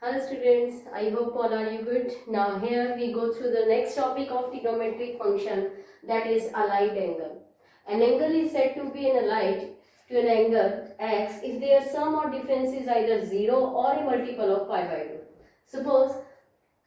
Hello students, I hope all are you good. Now here we go through the next topic of trigonometric function, that is allied angle. An angle is said to be an allied to an angle x if their sum or difference is either 0 or a multiple of pi by 2. Suppose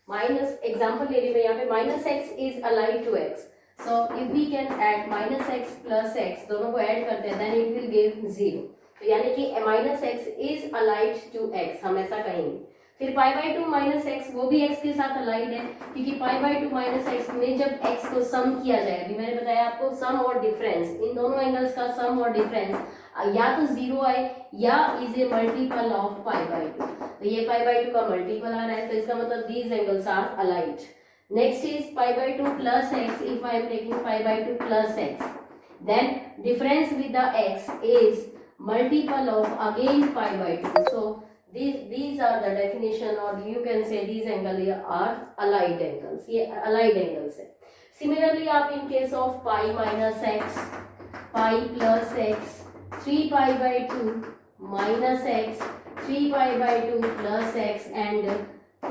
minus example ले ली मैं यहाँ पे minus x is allied to x. So if we can add minus x plus x दोनों को add करते हैं then it will give 0. तो यानी कि minus x is allied to x, हम ऐसा कहेंगे. फिर पाई बाई टू माइनस एक्स वो भी एक्स के साथ अलाइड है क्योंकि पाई बाई टू माइनस एक्स में जब एक्स को सम किया जाए, अभी मैंने बताया आपको सम और डिफरेंस, इन दोनों एंगल्स का सम और डिफरेंस या तो जीरो आए या is a multiple of pi by two. तो ये पाई बाई टू का मल्टीपल आ रहा है तो इसका मतलब these angles are allied. Next is pi by two plus x. If I am taking pi by two plus x then difference with the x is multiple of again pi by 2. So these are the definition, or you can say these angles are allied angles. ये allied angles है. Similarly आप in case of pi minus x, pi plus x, 3 pi by 2 minus x, 3 pi by 2 plus x and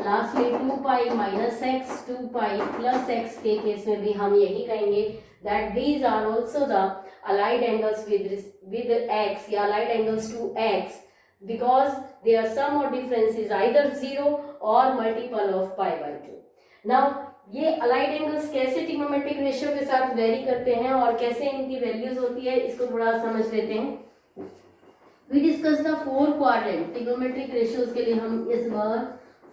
lastly 2 pi minus x, 2 pi plus x के case में भी हम यही कहेंगे that these are also the allied angles with x या allied angles to x because their sum or difference is either 0 or multiple of pi by 2. Now ये allied angles कैसे trigonometric ratio के साथ वेरी करते हैं और कैसे इनकी वैल्यूज होती है इसको थोड़ा समझ लेते हैं. We discuss the 4 quadrant trigonometric ratios के लिए हम इस बार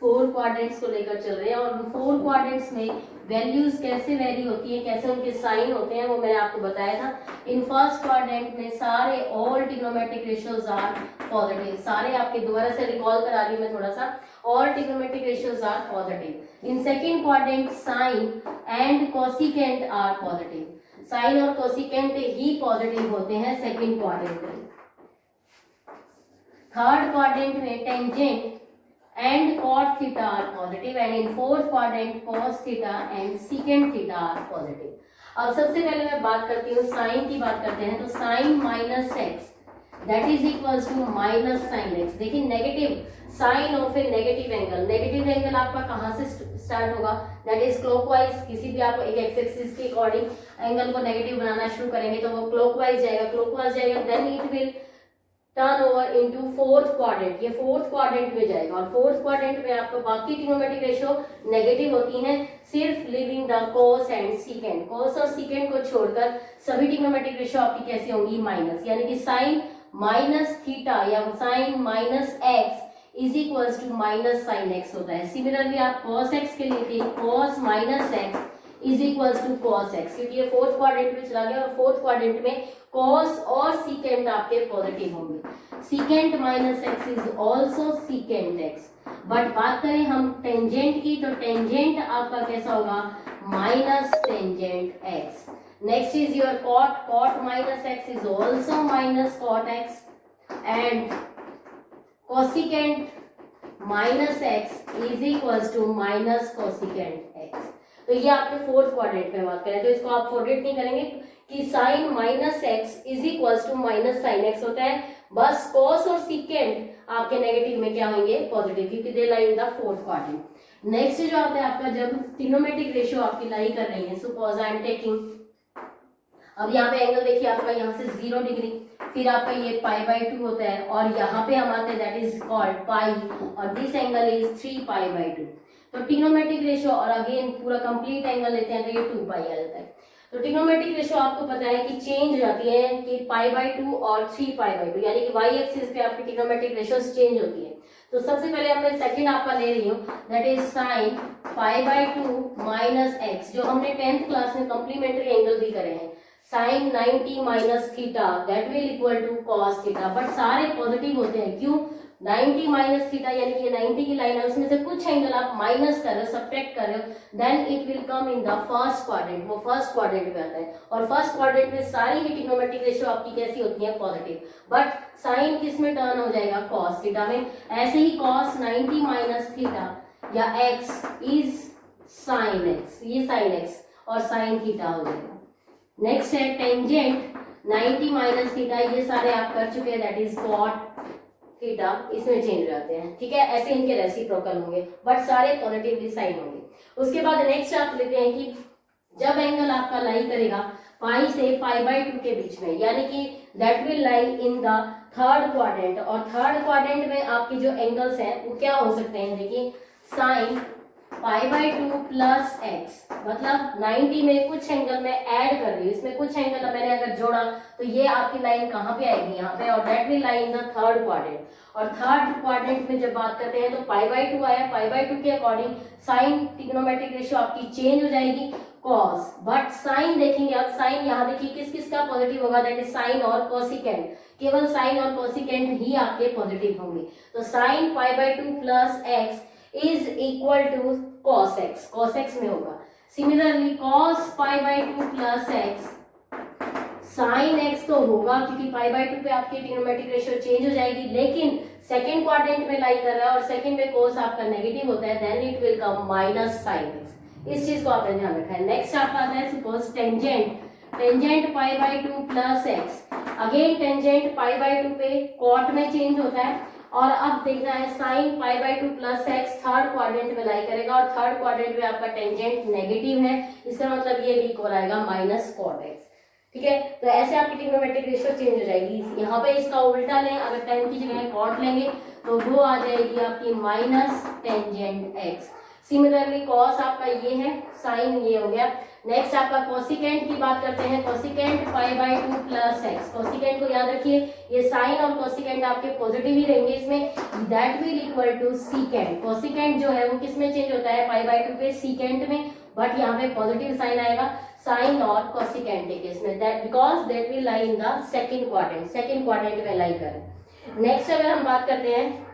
4 क्वाड्रेंट्स को लेकर चल रहे हैं और 4 क्वाड्रेंट्स में वैल्यूज कैसे वेरी होती है, कैसे उनके साइन होते हैं वो मैंने आपको बताया था. इन फर्स्ट क्वाड्रेंट में सारे all trigonometric ratios are positive. सारे आपके दोबारा से रिकॉल करा रही हूं मैं थोड़ा सा. All trigonometric ratios are positive. In second quadrant sine and cosecant are positive. Sine और कोसिकेंट ही पॉजिटिव होते हैं सेकेंड क्वाड्रेंट में. थर्ड क्वाड्रेंट में tangent and cot theta are positive and in fourth quadrant cos theta and secant theta are positive. अब सबसे पहले मैं बात करती हूँ साइन की बात करते हैं. तो sine minus x that is equals to minus sine x. देखिए negative sine of a negative angle. Negative angle आपका कहाँ से स्टार्ट होगा, दैट इज क्लॉकवाइज. किसी भी आप एक एक्स एक्सिस के अकॉर्डिंग एंगल को नेगेटिव बनाना शुरू करेंगे तो वो क्लॉकवाइज जाएगा. क्लॉकवाइज जाएगा then it will turn over into fourth quadrant. ये फोर्थ क्वाड्रेंट में जाएगा और फोर्थ क्वाड्रेंट में आपको बाकी ट्रिग्नोमेट्रिक रेशियो नेगेटिव होती हैं सिर्फ living the cos and secant. Cos और सीकेंट को छोड़कर सभी ट्रिग्नोमेट्रिक रेशियो आपकी कैसी होंगी, माइनस. यानी कि साइन माइनस थीटा या sine minus x is equals to minus sine x होता है. सिमिलरली आप कॉस एक्स के लिए cos minus x is equals to cos x क्योंकि ये फोर्थ क्वाड्रेंट में चला गया और फोर्थ क्वाड्रेंट में कॉस और सीकेंट आपके पॉजिटिव होंगे. Secant minus x is also secant x. But बात करें हम टेंजेंट की तो टेंजेंट आपका कैसा होगा, minus tangent x. Next is your cot. Cot minus x is also minus cot x and cosecant minus x is equals to minus cosecant x. तो ये आपके फोर्थ क्वाड्रेंट में बात करें तो इसको आप फॉरगेट नहीं करेंगे कि sine minus x is equals to minus sine x होता है. बस कॉस और सीकेंट आपके नेगेटिव में क्या होंगे, पॉजिटिव, क्योंकि they lie in the fourth quadrant. Next जो आता है आपका जब ट्रिग्नोमेट्रिक रेशियो आपकी लाई कर रही है, सपोज आई एम टेकिंग, अब यहाँ पे एंगल देखिए आपका यहाँ से 0 डिग्री, फिर आपका ये पाई बाई 2 होता है और यहाँ पे हम आते हैं दैट इज कॉल्ड पाई और this angle is 3 pi by 2. तो ट्रिग्नोमेट्रिक रेशियो और अगेन पूरा कंप्लीट एंगल लेते हैं तो ये 2 पाई आ जाता है. तो ट्रिग्नोमेट्रिक रेशियो आपको पता है कि चेंज हो जाती है कि पाई बाई 2 और 3 पाई बाई 2 यानी कि वाई एक्सिस पे आपकी ट्रिग्नोमेट्रिक रेशियो चेंज होती है. तो सबसे पहले मैं सेकंड आपका ले रही हूँ that is sine pi by 2 minus x, जो हमने 10th क्लास में कॉम्प्लीमेंट्री एंगल भी करे हैं. Sine 90 minus theta that will equal to cos theta. But सारे पॉजिटिव होते हैं. क्यों, 90 माइनस थीटा यानी कि 90 की लाइन है उसमें से कुछ एंगल आप माइनस कर रहे हो, सब्ट्रैक्ट कर रहे हो, then it will come in the first quadrant. वो फर्स्ट क्वाड्रेंट में आता है और फर्स्ट क्वाड्रेंट में सारी ही ट्रिग्नोमेट्रिक रेशियो आपकी कैसी होती है, पॉजिटिव. बट साइन किस में टर्न हो जाएगा, कॉस थीटा में. ऐसे ही कॉस 90 माइनस थीटा या एक्स इज साइन एक्स, ये साइन एक्स और साइन थीटा हो जाएगा. नेक्स्ट है टेंजेंट 90 माइनस थीटा, ये सारे आप कर चुके हैं दैट इज कॉट थीटा इसमें चेंज हो जाते हैं, ठीक है। ऐसे इनके रेसिप्रोकल होंगे बट सारे पॉजिटिवली साइन होंगे। उसके बाद नेक्स्ट आप लेते हैं कि जब एंगल आपका लाई करेगा पाई से π/2 के बीच में, यानी कि that will lie in the third quadrant, और थर्ड क्वाड्रेंट में आपके जो एंगल्स हैं वो क्या हो सकते हैं, देखिए साइन π/2 प्लस एक्स, मतलब 90 में कुछ एंगल में ऐड कर रही हूँ, इसमें कुछ एंगल मैंने अगर जोड़ा तो ये आपकी लाइन कहाँ पे आएगी, यहाँ पे, और that will lie in the third quadrant. और थर्ड क्वाड्रेंट में जब बात करते हैं तो π/2 आया, π/2 के अकॉर्डिंग साइन ट्रिग्नोमेट्रिक रेशियो आपकी चेंज हो जाएगी कॉस, बट साइन देखेंगे अब, साइन यहाँ देखिए किस किस का पॉजिटिव होगा, दैट इज साइन और कोसिकेंट, केवल साइन और कोसिकेंट ही आपके पॉजिटिव होंगे। तो sine π/2 plus x is equal to cos x, cos x में होगा। Similarly cos π/2 plus x sine x तो होगा क्योंकि π/2 पे आपकी ट्रिग्नोमेट्रिक रेशियो चेंज हो जाएगी, लेकिन सेकंड क्वाड्रेंट में लाई कर रहा है और सेकंड में cos आपका नेगेटिव होता है, then it will come minus sine x। इस चीज को आपने ध्यान रखा है। नेक्स्ट आपका आता है suppose tangent, tangent π/2 plus x, again tangent π/2 पे कॉट में चेंज होता है, और अब देखना है sine π/2 plus x third quadrant में लाई करेगा, और थर्ड क्वाड्रेंट में आपका टेंजेंट नेगेटिव है, इसका मतलब ये भी इक्वल आएगा माइनस कॉट एक्स, ठीक है। तो ऐसे आपकी ट्रिग्नोमेट्रिक रेशियो चेंज हो जाएगी। यहाँ पे इसका उल्टा लें, अगर टेन की जगह कॉट लेंगे तो वो आ जाएगी आपकी minus tangent x. Similarly cos आपका ये है, साइन ये हो गया। नेक्स्ट आपका कोसिकेंट की बात करते हैं, कोसिकेंट π/2 प्लस एक्स, कोसिकेंट को याद रखिए ये साइन और कोसिकेंट आपके पॉजिटिव ही रहेंगे इसमें, that will equal to secant. Cosecant जो है वो किस में चेंज होता है, π/2 पे सीकेंट में, बट यहाँ पे पॉजिटिव साइन आएगा साइन और कोसिकेंट के केस में, that because that will lie in the second quadrant, second quadrant में लाई करें। नेक्स्ट अगर हम बात करते हैं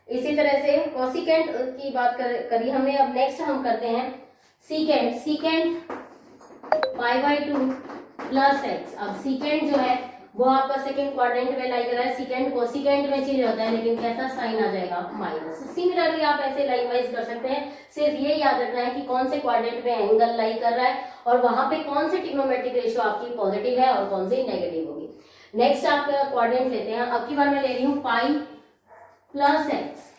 इसी तरह से कोसिकेंट की बात करी हमने, अब नेक्स्ट हम करते हैं सीकेंट, सीकेंट π/2 प्लस एक्स। अब सीकेंट जो है वो आपका सेकंड क्वाड्रेंट में लाई कर रहा है, सीकेंट कोसिकेंट में चेंज होता है, लेकिन कैसा साइन आ जाएगा माइनस। सिमिलरली आप ऐसे लाइकवाइज कर सकते हैं, सिर्फ ये याद रखना है कि कौन से क्वाड्रेंट में एंगल लाई कर रहा है और वहां पे कौन से ट्रिग्नोमेट्रिक रेशियो आपकी पॉजिटिव है और कौन सी नेगेटिव होगी। नेक्स्ट आप क्वाड्रेंट लेते हैं, अब की बार मैं ले रही हूँ पाई प्लस एक्स,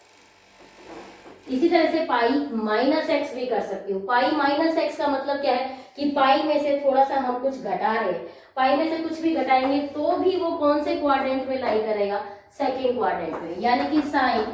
इसी तरह से पाई माइनस एक्स भी कर सकती हूँ। पाई माइनस एक्स का मतलब क्या है कि पाई में से थोड़ा सा हम कुछ घटा रहे हैं, पाई में से कुछ भी घटाएंगे तो भी वो कौन से क्वाड्रेंट में लाई करेगा, सेकेंड क्वाड्रेंट में, यानी कि साइन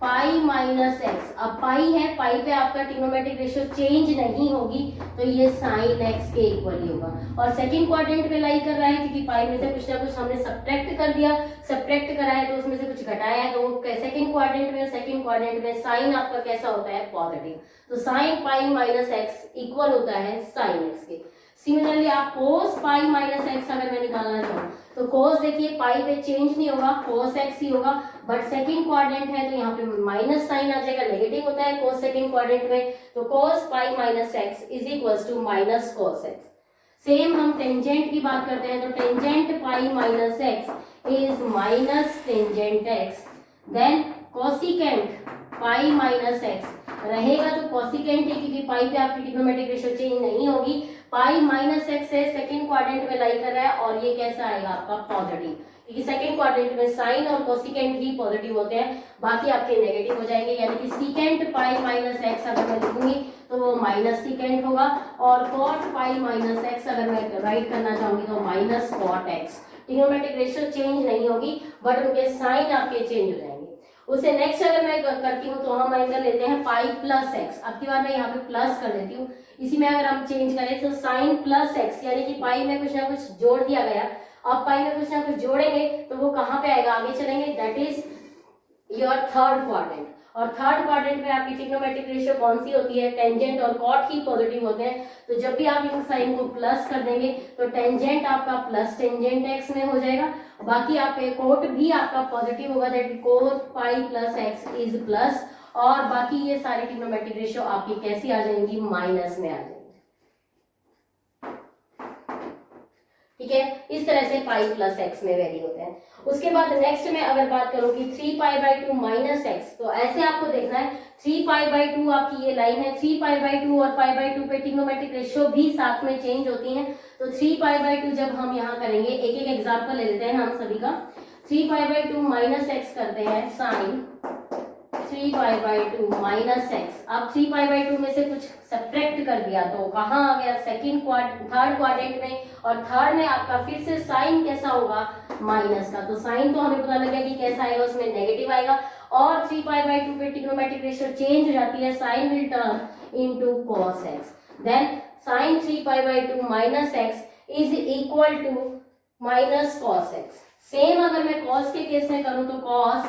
पाई माइनस एक्स। अब पाई है, पाई पे आपका ट्रिग्नोमेट्रिक रेशियो चेंज नहीं होगी तो ये साइन एक्स के इक्वल ही होगा, और सेकंड क्वाड्रेंट पे लाई कर रहा है क्योंकि पाई में से कुछ ना कुछ हमने सब्ट्रैक्ट कर दिया, सब्ट्रैक्ट करा है तो उसमें से कुछ घटाया है, तो वो सेकंड क्वाड्रेंट में, सेकंड क्वाड्रेंट में साइन आपका कैसा होता है, पॉजिटिव। तो sine pi minus x equal होता है साइन एक्स के। सिमिलरली आप कोस पाई माइनस एक्स अगर मैं निकालना चाहूँ तो कोस देखिए पाई पे चेंज नहीं होगा, कोस एक्स ही होगा, बट सेकंड क्वाड्रेंट है तो यहाँ पे माइनस साइन आ जाएगा, नेगेटिव होता है कोस सेकंड क्वाड्रेंट में, तो cos pi minus x is equals to minus cos x. Same हम टेंजेंट की बात करते हैं तो tangent pi minus x is minus tangent x, then cosecant pi minus x रहेगा तो कोसिकेंट है क्योंकि पाई पे आपकी ट्रिग्नोमेट्रिक रेशियो चेंज नहीं होगी, पाई माइनस एक्स है, सेकंड क्वाड्रेंट में लाई कर रहा है और ये कैसा आएगा आपका पॉजिटिव, क्योंकि सेकंड क्वाड्रेंट में साइन और कोसिकेंट ही पॉजिटिव होते हैं, बाकी आपके नेगेटिव हो जाएंगे, यानी कि सीकेंट पाई माइनस एक्स अगर मैं लिखूंगी तो वो माइनस सीकेंट होगा, और कॉट पाई माइनस एक्स अगर मैं राइट करना चाहूंगी तो minus cot x. Trigonometric ratio change नहीं होगी बट उनके साइन आपके चेंज हो जाएंगे। उससे नेक्स्ट अगर मैं करती हूँ तो हम एंगल लेते हैं पाई प्लस एक्स, अब की बार मैं यहाँ पे प्लस कर देती हूँ, इसी में अगर हम चेंज करें तो साइन प्लस एक्स, यानी कि पाई में कुछ ना कुछ जोड़ दिया गया, अब पाई में कुछ ना कुछ जोड़ेंगे तो वो कहाँ पे आएगा, आगे चलेंगे, that is your third quadrant, और थर्ड क्वाड्रेंट में आपकी ट्रिग्नोमेट्रिक रेशियो कौन सी होती है, टेंजेंट और कॉट ही पॉजिटिव होते हैं, तो जब भी आप इन साइन को प्लस कर देंगे तो टेंजेंट आपका प्लस टेंजेंट एक्स में हो जाएगा, बाकी आपके कोट भी आपका पॉजिटिव होगा, that coat pi plus x is plus, और बाकी ये सारी ट्रिग्नोमेट्रिक रेशियो आपकी कैसी आ जाएंगी, माइनस में आ जाएंगी, ठीक है। इस तरह से पाई प्लस एक्स में वेरी होते हैं। उसके बाद नेक्स्ट में अगर बात करूं कि 3π/2 माइनस एक्स, तो ऐसे आपको देखना है 3π/2 आपकी ये लाइन है, 3π/2 और π/2 पे ट्रिग्नोमेट्रिक रेशियो भी साथ में चेंज होती हैं, तो 3π/2 जब हम यहाँ करेंगे, एक एक एग्जांपल ले लेते हैं हम सभी का। 3π/2 माइनस एक्स करते हैं साइन 3π/2 माइनस एक्स। अब 3π/2 में से कुछ सब्ट्रैक्ट कर दिया तो कहाँ आ गया, थर्ड क्वाड्रेंट में, और थर्ड में आपका फिर से साइन कैसा होगा, माइनस का। तो साइन तो हमें पता लग गया कि कैसा आएगा, उसमें नेगेटिव आएगा, और 3π/2 पे ट्रिग्नोमेट्रिक रेशियो चेंज हो जाती है, sine will turn into cos x, then sine 3π/2 minus x is equal to minus cos x। Same अगर मैं cos के केस में करूं तो cos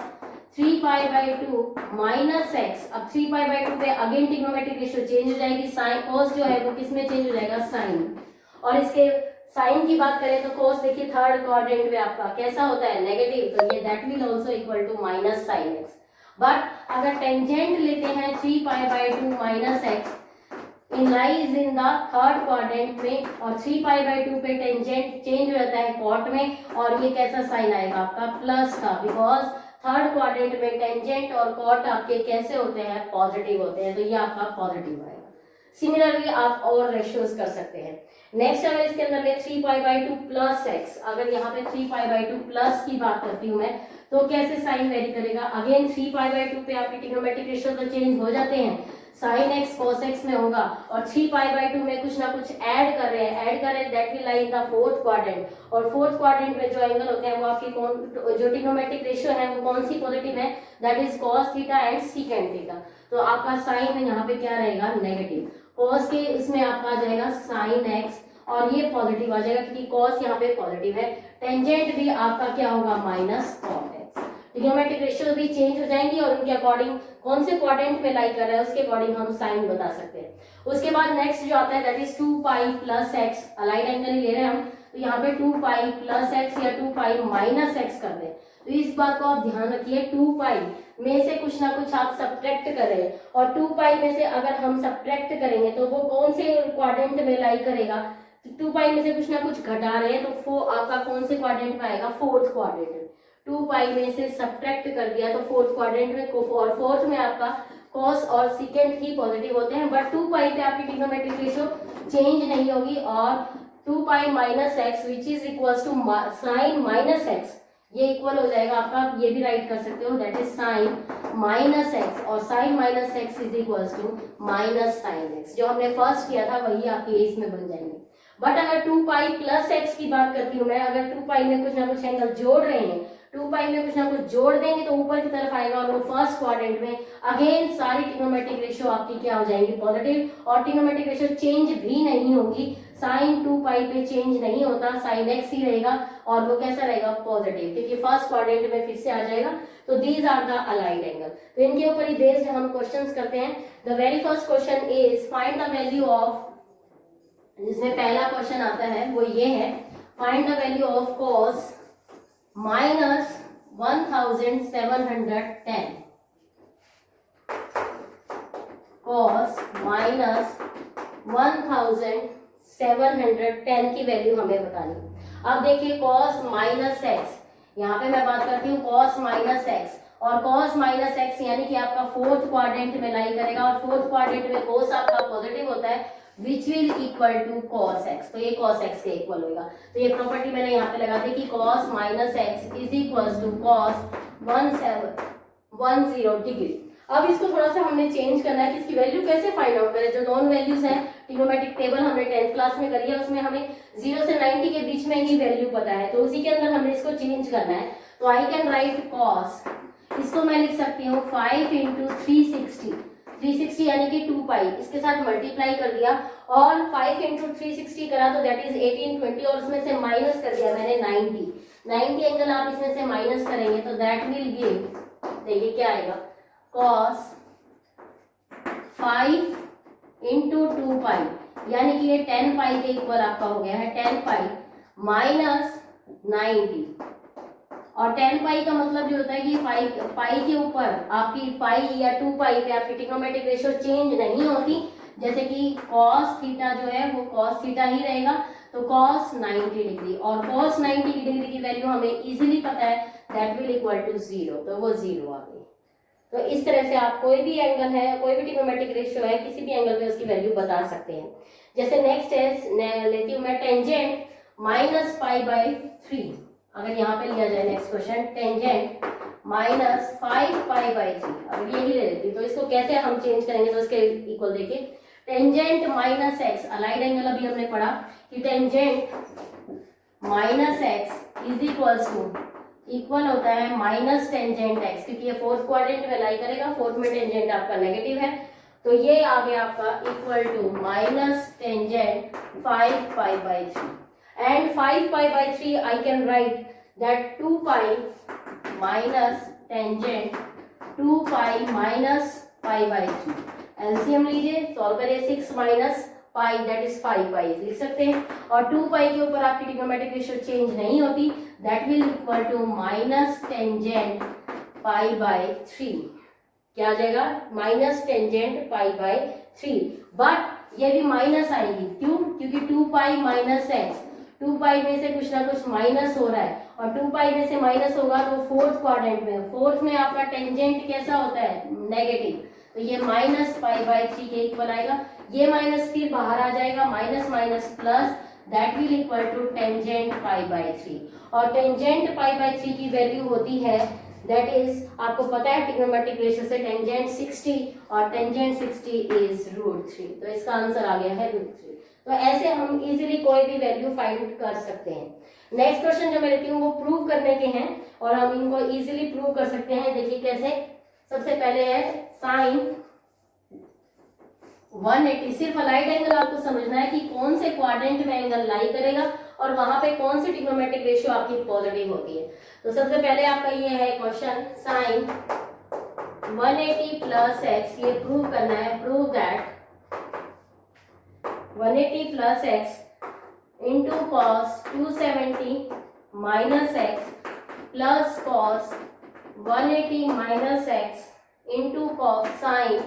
3π/2 माइनस एक्स, अब 3π/2 पे अगेन ट्रिग्नोमेट्रिक रेशियो चेंज हो जाएगी, साइन cos जो है वो किस में चेंज हो जाएगा, साइन। और इसके साइन की बात करें तो cos देखिए थर्ड क्वाड्रेंट में आपका कैसा होता है, नेगेटिव, तो ये that will also equal to minus sine x. But अगर टेंजेंट लेते हैं 3π/2 minus x in lies in the third quadrant में, और 3π/2 पे टेंजेंट चेंज हो जाता है कॉट में, और ये कैसा साइन आएगा आपका, प्लस का, बिकॉज थर्ड क्वाड्रेंट में टेंजेंट और कॉट आपके कैसे होते हैं, पॉजिटिव होते हैं, तो ये आपका पॉजिटिव आएगा। सिमिलरली आप और रेशियोज कर सकते हैं। नेक्स्ट अगर इसके अंदर में 3π/2 प्लस एक्स, अगर यहाँ पे 3π/2 प्लस की बात करती हूँ मैं, तो कैसे साइन वेरी करेगा, अगेन 3π/2 पे आपके ट्रिग्नोमेट्रिक रेशियो तो चेंज हो जाते हैं, साइन एक्स cos x में होगा, और 3π/2 में कुछ ना कुछ ऐड कर रहे हैं, that will lie in the fourth quadrant, और फोर्थ क्वाड्रेंट में जो एंगल होते हैं वो आपके जो ट्रिग्नोमेट्रिक रेशियो है वो कौन सी पॉजिटिव है, that is cos theta and secant theta. तो आपका साइन यहाँ पे क्या रहेगा, नेगेटिव, cos के इसमें आपका आ जाएगा साइन एक्स, और ये पॉजिटिव आ जाएगा क्योंकि cos यहाँ पे पॉजिटिव है, टेंजेंट भी आपका क्या होगा, minus cot x। Trigonometric ratio भी चेंज हो जाएंगी और उनके अकॉर्डिंग कौन से क्वाड्रेंट में लाई कर रहा है उसके अकॉर्डिंग हम साइन बता सकते हैं। उसके बाद नेक्स्ट जो आता है that is 2π plus x, allied angle ही ले रहे हैं हम, तो यहाँ पे 2π प्लस एक्स या 2π माइनस एक्स कर दें, तो इस बात को आप ध्यान रखिए, 2π में से कुछ ना कुछ आप सब्ट्रैक्ट कर रहे हैं, और 2π में से अगर हम सब्ट्रैक्ट करेंगे तो वो कौन से क्वाड्रेंट में लाई करेगा, 2π में से कुछ ना कुछ घटा रहे हैं तो आपका कौन से क्वाड्रेंट में आएगा, फोर्थ क्वाड्रेंट में। 2π में से सब्ट्रैक्ट कर दिया तो फोर्थ क्वाड्रेंट में, और फोर्थ में आपका cos और secant ही पॉजिटिव होते हैं, बट 2π पे आपकी ट्रिग्नोमेट्रिक रेशियो चेंज नहीं होगी, और 2π minus x which is equals to sine minus x, ये इक्वल हो जाएगा आपका, ये भी राइट कर सकते हो, that is sine minus x, और sine minus x is equals to minus sine x, जो हमने फर्स्ट किया था वही आपके इसमें बन जाएंगे। बट अगर 2π प्लस एक्स की बात करती हूँ मैं, अगर 2π में कुछ ना कुछ एंगल जोड़ रहे हैं, 2π में कुछ ना कुछ जोड़ देंगे तो ऊपर की तरफ आएगा, और वो फर्स्ट क्वाड्रेंट में अगेन सारी ट्रिग्नोमेट्रिक रेशियो आपकी क्या हो जाएंगी, पॉजिटिव, और ट्रिग्नोमेट्रिक रेशियो चेंज भी नहीं होगी, साइन 2π पे चेंज नहीं होता, साइन एक्स ही रहेगा, और वो कैसा रहेगा, पॉजिटिव, क्योंकि फर्स्ट क्वाड्रेंट में फिर से आ जाएगा। तो these are the allied angle, तो इनके ऊपर ही बेस्ड हम क्वेश्चंस करते हैं। The very first question is find the value of, जिसमें पहला क्वेश्चन आता है वो ये है, find the value of cos minus 1710, cos minus 1710 की वैल्यू हमें बतानी। अब देखिए cos माइनस एक्स, यहाँ पे मैं बात करती हूँ cos माइनस एक्स, और cos माइनस एक्स यानी कि आपका फोर्थ क्वाड्रेंट में लाई करेगा, और फोर्थ क्वाड्रेंट में cos आपका पॉजिटिव होता है, which will equal to cos x, तो ये cos x के इक्वल होगा। तो ये प्रॉपर्टी मैंने यहाँ पे लगा दी कि cos minus x is equal to cos 1710 degree. अब इसको थोड़ा सा हमने चेंज करना है कि इसकी वैल्यू कैसे फाइंड आउट करें। जो नॉन वैल्यूज हैं, ट्रिग्नोमेट्रिक टेबल हमने 10th क्लास में करी है, उसमें हमें 0 से 90 के बीच में ही वैल्यू पता है, तो उसी के अंदर हमें इसको चेंज करना है। तो आई कैन राइट cos, इसको मैं लिख सकती हूँ 5 इंटू 360 यानी कि 2π, इसके साथ मल्टीप्लाई कर दिया, और 5 इंटू 360 करा तो दैट इज 1820, और उसमें से माइनस कर दिया मैंने 90 एंगल आप इसमें से माइनस करेंगे तो दैट विल गिव, देखिए क्या आएगा, cos 5 इंटू 2π, यानी कि ये 10π के इक्वल आपका हो गया है, 10π माइनस 90, और 10π का मतलब जो होता है कि पाई के ऊपर आपकी पाई या 2π पे आपकी ट्रिग्नोमेट्रिक रेशियो चेंज नहीं होती, जैसे कि cos थीटा जो है वो cos थीटा ही रहेगा, तो cos 90 डिग्री, और cos 90 डिग्री की वैल्यू हमें इजीली पता है, दैट विल इक्वल टू 0, तो वो 0 आ गई। तो इस तरह से आप कोई भी एंगल है, कोई भी ट्रिग्नोमेट्रिक रेशियो है, किसी भी एंगल पे उसकी वैल्यू बता सकते हैं। जैसे नेक्स्ट है, लेती हूँ मैं टेंजेंट -π/3, अगर यहाँ पे लिया जाए नेक्स्ट क्वेश्चन, टेंजेंट माइनस 5π/3, अगर यही ले लेती तो इसको कैसे हम चेंज करेंगे, तो इसके इक्वल देखिए, tangent minus x, allied angle अभी हमने पढ़ा कि tangent minus x is equal होता है माइनस टेंजेंट एक्स, क्योंकि ये फोर्थ क्वाड्रेंट में लाई करेगा, फोर्थ में टेंजेंट आपका नेगेटिव है, तो ये आ गया आपका equal to minus tangent 5π/3, and 5π/3 I can write that 2π minus tangent 2π minus π/3, LCM लीजिए, सॉल्व करिए, 6 माइनस पाई दैट इज 5π लिख सकते हैं, और 2π के ऊपर आपकी ट्रिग्नोमेट्रिक रेशियो चेंज नहीं होती, that will equal to minus tangent π/3, क्या आ जाएगा, माइनस टेंजेंट π/3, बट ये भी माइनस आएगी, क्यों, क्योंकि 2π माइनस एक्स, 2π में से कुछ ना कुछ माइनस हो रहा है, और 2π में से माइनस होगा तो फोर्थ क्वाड्रेंट में, फोर्थ में आपका टेंजेंट कैसा होता है, नेगेटिव, तो ये माइनस π/3 के इक्वल आएगा, ये माइनस फिर बाहर आ जाएगा, minus minus plus, that will equal to tangent π/3, और टेंजेंट π/3 की वैल्यू होती है, दैट इज, आपको पता है ट्रिग्नोमेट्रिक रेशियो से टेंजेंट 60, और टेंजेंट 60 इज √3, तो इसका आंसर आ गया है √3। तो ऐसे हम इजीली कोई भी वैल्यू फाइंड कर सकते हैं। नेक्स्ट क्वेश्चन जो मैं लेती हूँ वो प्रूव करने के हैं, और हम इनको इजीली प्रूव कर सकते हैं, देखिए कैसे। सबसे पहले है साइन 180, सिर्फ अलाइड एंगल आपको समझना है कि कौन से क्वाड्रेंट में एंगल लाई करेगा और वहां पे कौन सी ट्रिग्नोमेट्रिक रेशियो आपकी पॉजिटिव होती है। तो सबसे पहले आपका ये है क्वेश्चन, साइन 180 प्लस एक्स, ये प्रूव करना है, prove that 180 plus x into cos 270 minus x plus cos 180 minus x into cos sine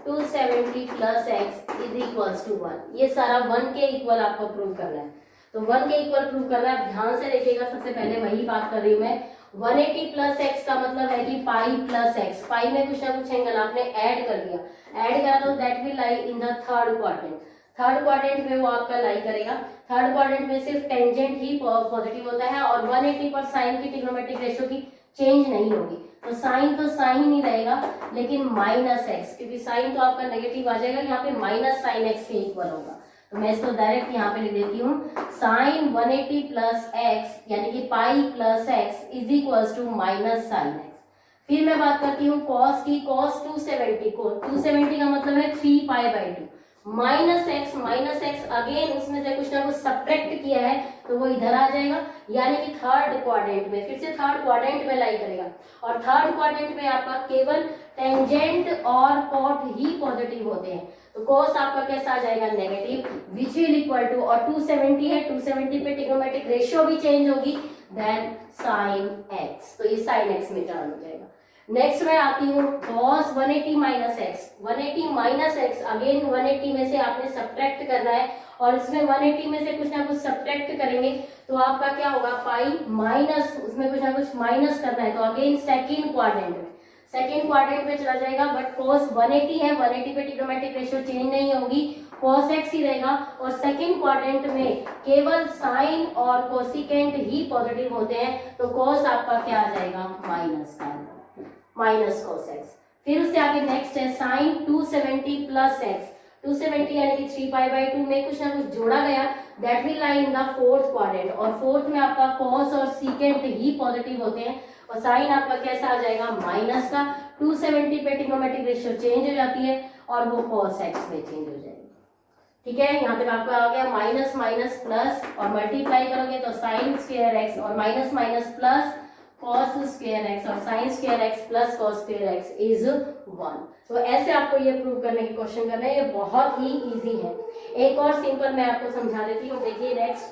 270 plus x is equals to 1। ये सारा 1 के इक्वल आपको प्रूव करना है, तो 1 के इक्वल प्रूव करना है, ध्यान से देखिएगा। सबसे पहले वही बात कर रही हूँ मैं, 180 प्लस एक्स का मतलब है कि पाई प्लस एक्स, पाई में कुछ ना कुछ एंगल आपने ऐड कर दिया, ऐड करा तो that will lie in the third quadrant, third quadrant में वो आपका लाई करेगा, थर्ड क्वाड्रेंट में सिर्फ टेंजेंट ही पॉजिटिव होता है, और 180 पर साइन की ट्रिग्नोमेट्रिक रेशियो की चेंज नहीं होगी, तो साइन तो साइन ही रहेगा, लेकिन माइनस एक्स, क्योंकि साइन तो आपका नेगेटिव आ जाएगा, यहाँ पे माइनस साइन एक्स के इक्वल होगा, तो मैं इसको डायरेक्ट यहाँ पे लिख देती हूँ, साइन 180 प्लस एक्स यानी कि pi plus x is equals to minus sine x. फिर मैं बात करती हूँ कॉस की, कॉस 270 को, 270 का मतलब है 3π/2, माइनस एक्स अगेन उसमें से कुछ ना कुछ सब्ट्रैक्ट किया है तो वो इधर आ जाएगा, यानी कि थर्ड क्वाड्रेंट में, फिर से थर्ड क्वाड्रेंट में लाई करेगा, और थर्ड क्वाड्रेंट में आपका केवल टेंजेंट और कॉट ही पॉजिटिव होते हैं, तो कॉस आपका कैसा आ जाएगा, negative, which will equal to, और 270 है, 270 पे ट्रिग्नोमेट्रिक रेशियो भी चेंज होगी, देन साइन एक्स, तो ये साइन एक्स में टर्न हो जाएगा। नेक्स्ट मैं आती हूँ cos 180 minus x, 180 minus x, again 180 में से आपने सब्ट्रैक्ट करना है, और इसमें 180 में से कुछ ना कुछ सब्ट्रैक्ट करेंगे तो आपका क्या होगा, पाई माइनस, उसमें कुछ ना कुछ माइनस करना है, तो अगेन सेकेंड क्वाड्रेंट में चला जाएगा, बट cos 180 है, 180 पे ट्रिग्नोमेट्रिक रेशियो चेंज नहीं होगी, cos x ही रहेगा, और सेकेंड क्वाड्रेंट में केवल साइन और कोसिकेंट ही पॉजिटिव होते हैं, तो cos आपका क्या आ जाएगा, माइनस cos x। फिर उससे आगे नेक्स्ट है साइन 270 प्लस एक्स, 270 यानी कि 3π/2 में कुछ ना कुछ जोड़ा गया, that will lie in the fourth quadrant, और फोर्थ में आपका cos और सीकेंट ही पॉजिटिव होते हैं, और साइन आपका कैसा आ जाएगा, माइनस का, 270 पे ट्रिग्नोमेट्रिक रेशियो चेंज हो जाती है और वो cos x में चेंज हो जाएगी। ठीक है, यहाँ तक आपका आ गया, माइनस माइनस प्लस, और मल्टीप्लाई करोगे तो साइन स्क्वायर एक्स और minus minus plus cos square x और sine square x plus cos square x is 1। तो ऐसे आपको ये प्रूव करने की क्वेश्चन करना है, ये बहुत ही इजी है। एक और सिंपल मैं आपको समझा देती हूँ, देखिए नेक्स्ट,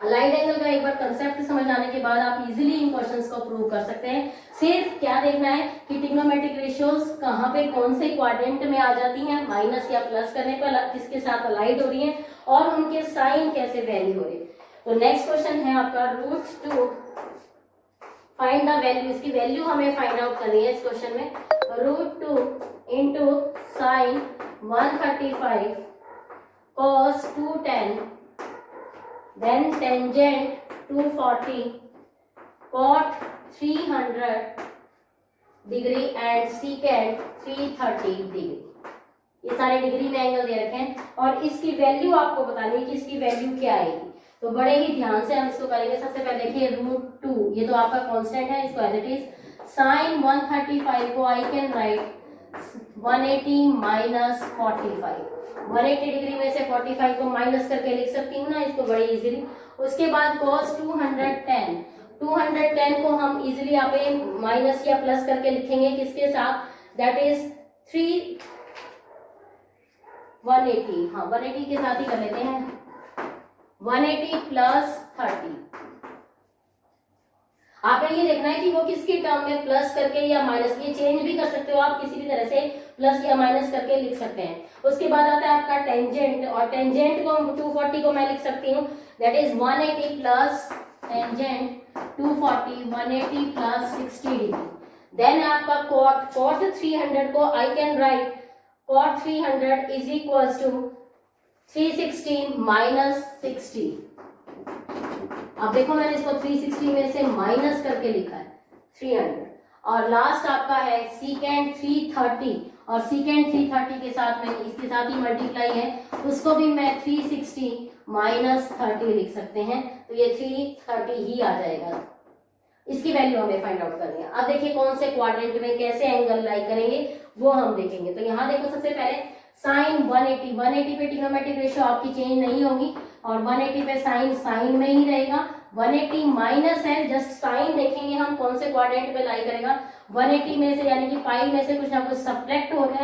अलाइड एंगल का एक बार कंसेप्ट समझ आने के बाद आप इजीली इन क्वेश्चंस को प्रूव कर सकते हैं। सिर्फ क्या देखना है कि ट्रिग्नोमेट्रिक रेशियोज कहाँ पे कौन से क्वाड्रेंट में आ जाती हैं, माइनस या प्लस करने पर किसके साथ अलाइड हो रही है, और उनके साइन कैसे वेरी हो रहे हैं। तो नेक्स्ट क्वेश्चन है आपका √2, फाइंड द वैल्यू, इसकी वैल्यू हमें फाइंड आउट करनी है इस क्वेश्चन में। √2 into sine 135 cos 210 then tangent 240 cot 300 degree and secant 330 degree. ये सारे डिग्री में एंगल दे रखे हैं और इसकी वैल्यू आपको बतानी है कि इसकी वैल्यू क्या आएगी। तो बड़े ही ध्यान से हम इसको करेंगे। सबसे पहले देखिए √2, ये तो आपका कांस्टेंट है, इसको एज इट इज sin 135 को I can right 180 minus 45। 180 degree में से 45 को माइनस करके लिख सकती हूँ ना इसको बड़ी इजीली। उसके बाद cos 210 को हम इजीली यहाँ पे माइनस या प्लस करके लिखेंगे किसके साथ, दैट इज 180, हाँ 180 के साथ ही कर लेते हैं। 180 प्लस 30, आपने ये देखना है कि वो किसकी टर्म में प्लस करके या माइनस, ये चेंज भी कर सकते हो आप किसी भी तरह से, प्लस या माइनस करके लिख सकते हैं। उसके बाद आता है आपका टेंजेंट, और टेंजेंट को 240 को मैं लिख सकती हूँ that is 180 plus tangent 240, 180 plus 60 degree. Then आपका cot 300 को I can write cot 300 is equals to 360 minus 60। अब देखो मैंने इसको 360 में से माइनस करके लिखा है 300। और लास्ट आपका है secant 330, और secant 330 के साथ में इसके साथ ही मल्टीप्लाई है, उसको भी मैं 360 माइनस 30 लिख सकते हैं। तो ये 330 ही आ जाएगा। इसकी वैल्यू हमें फाइंड आउट करनी है। अब देखिए कौन से क्वाड्रेंट में कैसे एंगल लाई करेंगे वो हम देखेंगे। तो यहाँ देखो सबसे पहले साइन 180 पे ट्रिग्नोमेट्रिक रेशियो आपकी चेंज नहीं होगी और 180 पे साइन में ही रहेगा। 180 माइनस है, जस्ट साइन देखेंगे हम कौन से क्वाड्रेंट पे लाई करेगा। 180 में से यानी कि पाई में से कुछ ना कुछ सब्ट्रैक्ट हो रहा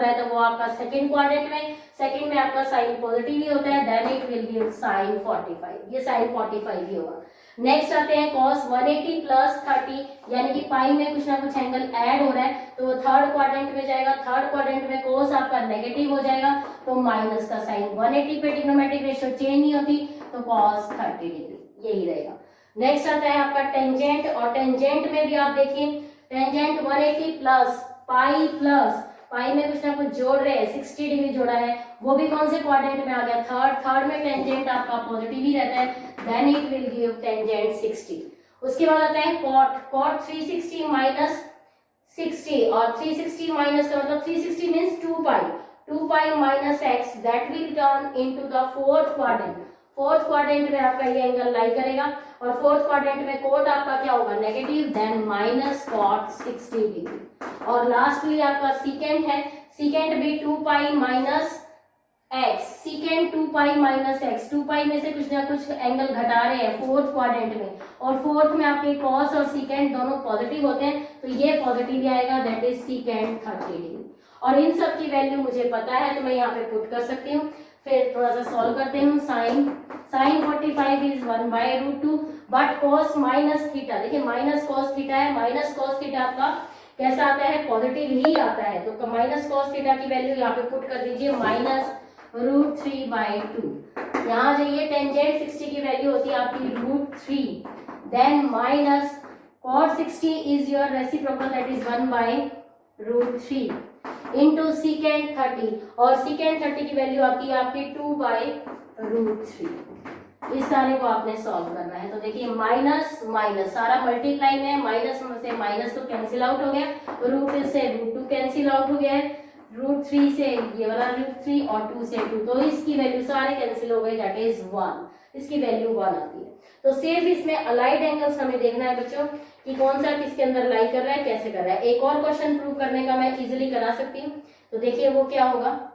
है तो वो आपका सेकंड क्वाड्रेंट में, सेकंड में आपका साइन पॉजिटिव ही होता है, then it will give sine 45, ये साइन 45 ही होगा। नेक्स्ट आते हैं cos 180 प्लस 30, यानी कि पाई में कुछ ना कुछ एंगल ऐड हो रहा है तो वो थर्ड क्वाड्रेंट में जाएगा। थर्ड क्वाड्रेंट में cos आपका नेगेटिव हो जाएगा तो माइनस का साइन। 180 पे ट्रिग्नोमेट्रिक रेशियो चेंज नहीं होती तो cos 30 डिग्री यही रहेगा। नेक्स्ट आता है आपका टेंजेंट, और टेंजेंट में भी आप देखिए टेंजेंट 180 प्लस पाई में कुछ ना कुछ जोड़ रहे हैं, 60 डिग्री जोड़ा है, वो भी कौन से क्वाड्रेंट में आ गया, थर्ड में टेंजेंट आपका पॉजिटिव ही रहता है, then it will give tangent 60। उसके बाद आता है cot 360 माइनस 60, और 360 माइनस का मतलब 360 means 2 pi minus x, that will turn into the fourth quadrant में आपका ये एंगल लाई करेगा, और फोर्थ क्वाड्रेंट में कोट आपका क्या होगा, negative, then minus cot 60 degree. और लास्टली आपका सीकेंट है, सीकेंट भी 2 pi minus x, secant 2 pi minus x, 2 pi में से कुछ ना कुछ एंगल घटा रहे हैं फोर्थ क्वाड्रेंट में, और फोर्थ में आपके cos और सीकेंट दोनों पॉजिटिव होते हैं तो ये पॉजिटिव ही आएगा, दैट इज सीकेंट 30 डिग्री। और इन सब की वैल्यू मुझे पता है तो मैं यहाँ पे पुट कर सकती हूँ। फिर थोड़ा सा सॉल्व करते हैं। Sine 45 is 1/√2, but cos minus theta, देखिए माइनस cos थीटा है, माइनस cos थीटा आपका कैसा आता है, पॉजिटिव ही आता है, तो माइनस cos थीटा की वैल्यू यहाँ पे पुट कर दीजिए -√3/2। यहाँ जाइए टेंजेंट 60 की वैल्यू होती है आपकी √3, then minus cot 60 is your reciprocal, that is 1/√3 into secant 30, और secant 30 की वैल्यू आती है आपकी 2/√3। इस सारे को आपने सॉल्व करना है। तो देखिए माइनस माइनस सारा मल्टीप्लाई में, माइनस से माइनस तो कैंसिल आउट हो गया, रूट से √2 कैंसिल आउट हो गया है, √3 से ये वाला √3 और 2 से 2, तो इसकी वैल्यू सारे कैंसिल हो गए, दैट इज 1, इसकी वैल्यू 1 आती है। तो सिर्फ इसमें अलाइड एंगल्स हमें देखना है बच्चों कि कौन सा किसके अंदर लाई कर रहा है, कैसे कर रहा है। एक और क्वेश्चन प्रूव करने का मैं इजीली करा सकती हूँ, तो देखिए वो क्या होगा,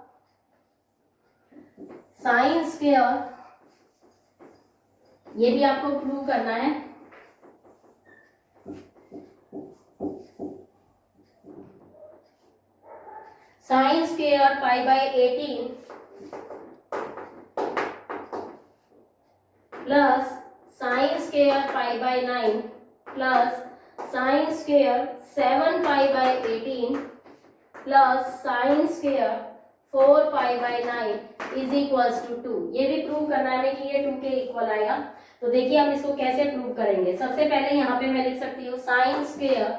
साइन स्क्वायर, ये भी आपको प्रूव करना है। Sine square π/18 plus sine square π/9 plus sine square 7π/18 plus sine square 4π/9 is equals to 2। ये भी प्रूव करना है कि ये 2 के इक्वल आएगा। तो देखिए हम इसको कैसे प्रूव करेंगे। सबसे पहले यहाँ पे मैं लिख सकती हूँ sine square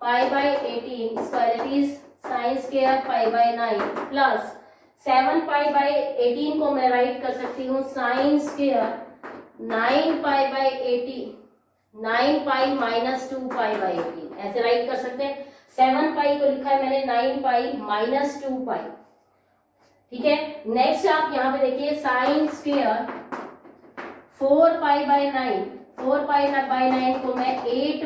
π/18 square is sine square π/9 plus 7π/18 को मैं राइट कर सकती हूँ sine square 9 pi by 80, 9 pi minus 2 pi by 80, ऐसे राइट कर सकते हैं। 7 पाई को लिखा है मैंने 9 पाई माइनस 2 पाई, ठीक है। नेक्स्ट आप यहाँ पे देखिए sine square 4 pi by 9, 4 pi by 9 को मैं 8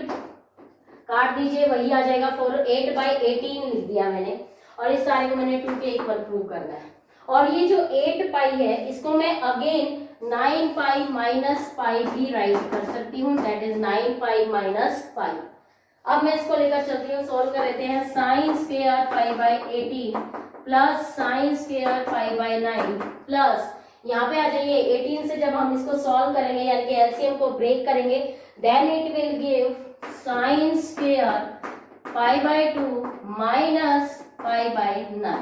काट दीजिए, वही आ जाएगा 8 बाई 18 लिख दिया मैंने, और इस सारे को मैंने 2 के इक्वल प्रूव करना है। और ये जो 8 पाई है इसको मैं अगेन 9 पाई माइनस पाई भी राइट कर सकती हूँ, that is 9 pi minus pi. अब मैं इसको लेकर चलती हूँ, सोल्व कर लेते हैं। Sign square pi by 18 plus sign square pi by 9 plus, यहाँ पे आ जाइए 18 से जब हम इसको सॉल्व करेंगे यानी कि एलसीएम को ब्रेक करेंगे, then it will give sine square pi by 2 minus pi by 9,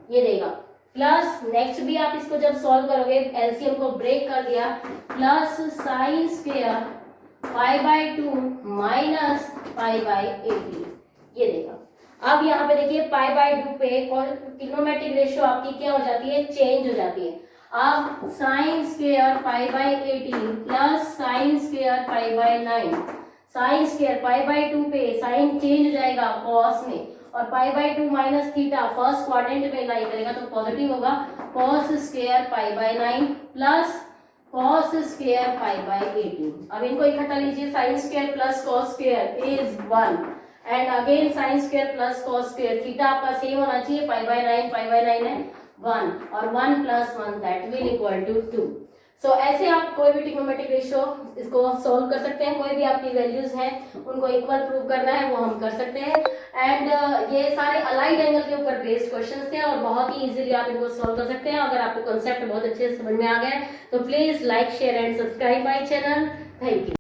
ये देगा। प्लस नेक्स्ट भी आप इसको जब सॉल्व करोगे, एलसीएम को ब्रेक कर दिया, plus sign square pi by 2 minus pi by 18, ये देगा। अब यहाँ पे देखिए पाई बाई 2 पे ट्रिग्नोमेट्रिक रेशियो आपकी क्या हो जाती है, चेंज हो जाती है। अब sign square pi by 18 plus sign square pi by 9, sign square pi by 2 पे साइन चेंज हो जाएगा कॉस में, और पाई by 2 minus theta first quadrant में लाई करेगा तो पॉजिटिव होगा, cos square pi by 9 plus cos square pi by 18। अब इनको इकट्ठा लीजिए, sine square plus cos square is 1 and again sine square plus cos square, theta आपका सेम होना चाहिए, पाई बाई 9 है 1 और 1 प्लस 1 that will equal to 2। So ऐसे आप कोई भी ट्रिग्नोमेट्रिक रेशियो इसको सॉल्व कर सकते हैं, कोई भी आपकी वैल्यूज हैं उनको इक्वल प्रूव करना है वो हम कर सकते हैं। एंड ये सारे अलाइड एंगल के ऊपर बेस्ड क्वेश्चंस थे और बहुत ही इजीली आप इनको सॉल्व कर सकते हैं। अगर आपको कंसेप्ट बहुत अच्छे से समझ में आ गया है तो please like share and subscribe my channel. Thank you.